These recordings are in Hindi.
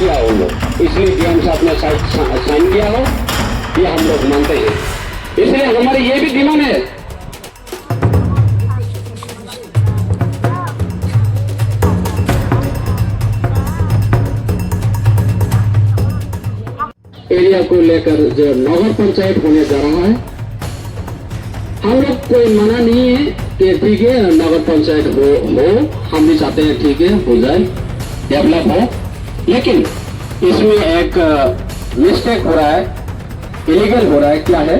किया हो लोग, इसलिए डीएम साहब ने साइन किया हो, ये हम लोग मानते हैं। इसलिए हमारी ये भी डिमांड है, एरिया को लेकर जो नगर पंचायत होने जा रहा है, हम लोग कोई मना नहीं है कि ठीक है नगर पंचायत हो, हम भी चाहते हैं ठीक है हो जाए, डेवलप हो, लेकिन इसमें एक मिस्टेक हो रहा है, इलीगल हो रहा है। क्या है,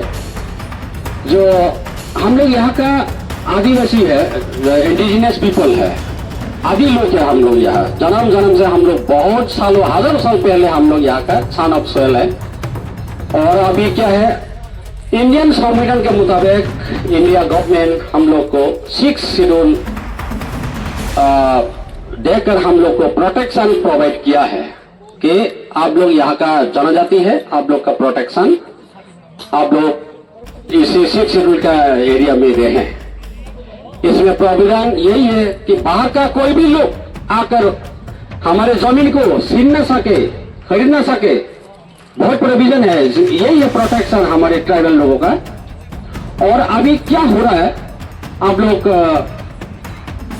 जो हम लोग यहाँ का आदिवासी है, इंडिजिनस पीपल है, आदि लोग है हम लोग यहाँ, जन्म जन्म से हम लोग बहुत सालों हजारों साल पहले हम लोग यहाँ का सन ऑफ सोइल है। और अभी क्या है, इंडियन संविधान के मुताबिक इंडिया गवर्नमेंट हम लोग को 6 शेड्यूल देकर हम लोग को प्रोटेक्शन प्रोवाइड किया है कि आप लोग यहाँ का जनजाति है, आप लोग का प्रोटेक्शन, आप लोग इसी 6 शेड्यूल का एरिया में रहे। इसमें प्रावधान यही है कि बाहर का कोई भी लोग आकर हमारे जमीन को छीन न सके, खरीद न सके, बहुत प्रोविजन है, यही है प्रोटेक्शन हमारे ट्राइबल लोगों का। और अभी क्या हो रहा है, आप लोग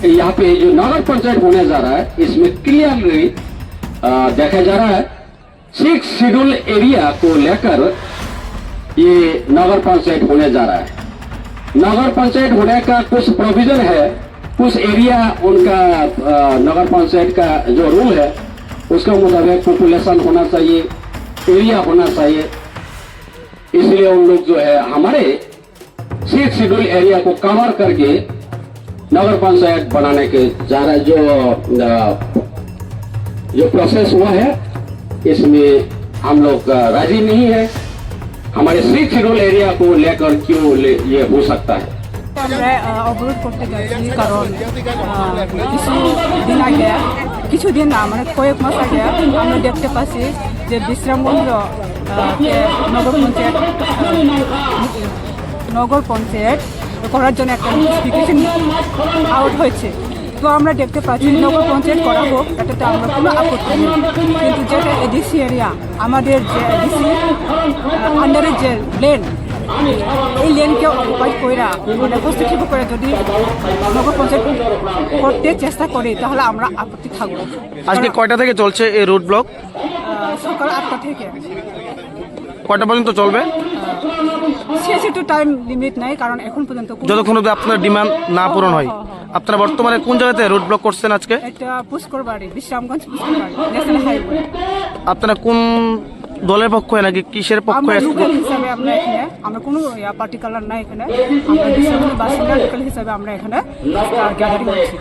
यहाँ पे जो नगर पंचायत होने जा रहा है, इसमें क्लियरली देखा जा रहा है 6 शेड्यूल एरिया को लेकर ये नगर पंचायत होने जा रहा है। नगर पंचायत होने का कुछ प्रोविजन है, कुछ एरिया उनका नगर पंचायत का जो रूल है उसके मुताबिक पॉपुलेशन होना चाहिए, एरिया होना चाहिए, इसलिए उन लोग जो है हमारे 6 शेड्यूल एरिया को कवर करके नगर पंचायत बनाने के जा रहा जो प्रोसेस हुआ है, इसमें हम लोग राजी नहीं है। हमारे 6 शेड्यूल एरिया को लेकर क्यों ये हो सकता है? অবরোধ করতে যাচ্ছি কারণ কিছুদিন আগে, কিছুদিন না মানে কয়েক মাস আগে আমরা দেখতে পাচ্ছি যে বিশ্রামগঞ্জ নগর পঞ্চায়েত করার জন্য একটা নোটিফিকেশন আউট হয়েছে। তো আমরা দেখতে পাচ্ছি নগর পঞ্চায়েত করা হোক, এটাতে আমরা কোনো আপত্তি নেই, কিন্তু যেটা এডিসি এরিয়া, আমাদের যে এডিসি আন্ডারের যে লেন, এই লেনকে অকুপাই কইরা মানে হস্তক্ষেপ করে যদি নগর পঞ্চায়েত করতে চেষ্টা করে তাহলে আমরা আপত্তি থাকবো। আজকে কয়টা থেকে চলছে এই রুট ব্লক? সকাল 8টা থেকে। কয়টা পর্যন্ত চলবে? শেষে তো টাইম লিমিট নাই, কারণ এখন পর্যন্ত যতক্ষণ অবধি আপনার ডিমান্ড না পূরণ হয়। আপনারা বর্তমানে কোন জায়গাতে রুট ব্লক করছেন আজকে? এটা পুষ্করবাড়ি, বিশ্রামগঞ্জ পুষ্করবাড়ি ন্যাশনাল হাইওয়ে। আপনারা কোন দলের পক্ষে নাকি কিসের পক্ষে? লোকাল হিসাবে আমরা এখানে, আমরা কোনো পার্টিকুলার নাই এখানে, আমরা বিশ্রামগঞ্জ বাসিন্দা লোকাল হিসাবে আমরা এখানে গ্যাদারিং করছি।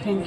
Thank you.